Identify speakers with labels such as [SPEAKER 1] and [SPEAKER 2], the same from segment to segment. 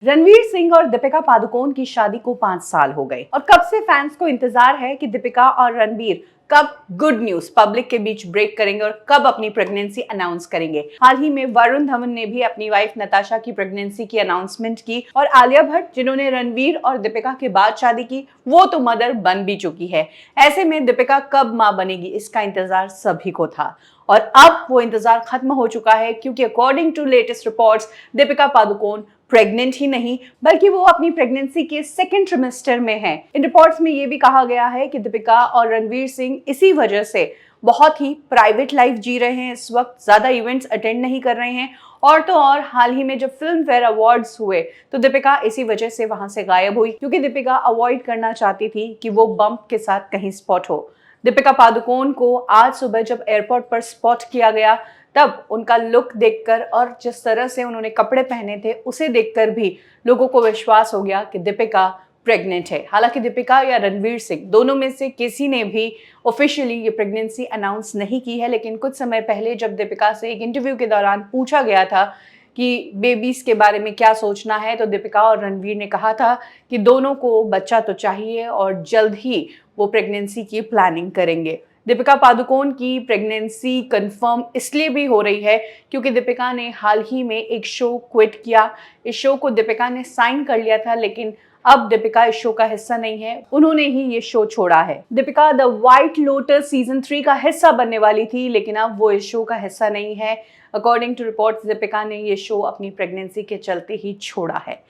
[SPEAKER 1] रणवीर सिंह और दीपिका पादुकोण की शादी को 5 साल हो गए और कब से फैंस को इंतजार है कि दीपिका और रणवीर कब गुड न्यूज पब्लिक के बीच ब्रेक करेंगे और कब अपनी प्रेगनेंसी अनाउंस करेंगे। हाल ही में वरुण धवन ने भी अपनी वाइफ नताशा की प्रेगनेंसी की अनाउंसमेंट की और आलिया भट्ट, जिन्होंने रणवीर और दीपिका के बाद शादी की, वो तो मदर बन भी चुकी है। ऐसे में दीपिका कब मां बनेगी, इसका इंतजार सभी को था और अब वो इंतजार खत्म हो चुका है, क्योंकि according to latest reports Deepika Padukone pregnant ही नहीं बल्कि वो अपनी प्रेगनेंसी के सेकेंड ट्रिमेस्टर में है। इन रिपोर्ट्स में ये भी कहा गया है कि दीपिका और रणवीर सिंह इसी वजह से बहुत ही प्राइवेट लाइफ जी रहे हैं, इस वक्त ज्यादा इवेंट्स अटेंड नहीं कर रहे हैं। और तो और हाल ही में जब फिल्म फेयर अवार्ड्स हुए तो दीपिका इसी वजह से वहां से गायब हुई, क्योंकि दीपिका अवॉइड करना चाहती थी कि वो बम्प के साथ कहीं स्पॉट हो। दीपिका पादुकोण को आज सुबह जब एयरपोर्ट पर स्पॉट किया गया, तब उनका लुक देखकर और जिस तरह से उन्होंने कपड़े पहने थे उसे देखकर भी लोगों को विश्वास हो गया कि दीपिका प्रेग्नेंट है। हालांकि दीपिका या रणवीर सिंह दोनों में से किसी ने भी ऑफिशियली ये प्रेगनेंसी अनाउंस नहीं की है, लेकिन कुछ समय पहले जब दीपिका से एक इंटरव्यू के दौरान पूछा गया था कि बेबीज के बारे में क्या सोचना है, तो दीपिका और रणवीर ने कहा था कि दोनों को बच्चा तो चाहिए और जल्द ही वो प्रेगनेंसी की प्लानिंग करेंगे। दीपिका पादुकोण की प्रेगनेंसी कंफर्म इसलिए भी हो रही है क्योंकि दीपिका ने हाल ही में एक शो क्विट किया। इस शो को दीपिका ने साइन कर लिया था, लेकिन अब दीपिका इस शो का हिस्सा नहीं है, उन्होंने ही ये शो छोड़ा है। Deepika the white lotus season 3 का हिस्सा बनने वाली थी, लेकिन अब वो इस शो का हिस्सा नहीं है। अकॉर्डिंग टू रिपोर्ट्स दीपिका ने ये शो अपनी प्रेगनेंसी के चलते ही छोड़ा है।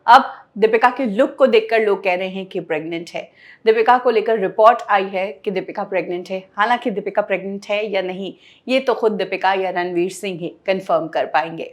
[SPEAKER 1] अब दीपिका के लुक को देखकर लोग कह रहे हैं कि प्रेग्नेंट है। दीपिका को लेकर रिपोर्ट आई है कि दीपिका प्रेग्नेंट है। हालांकि दीपिका प्रेग्नेंट है या नहीं, ये तो खुद दीपिका या रणवीर सिंह ही कंफर्म कर पाएंगे।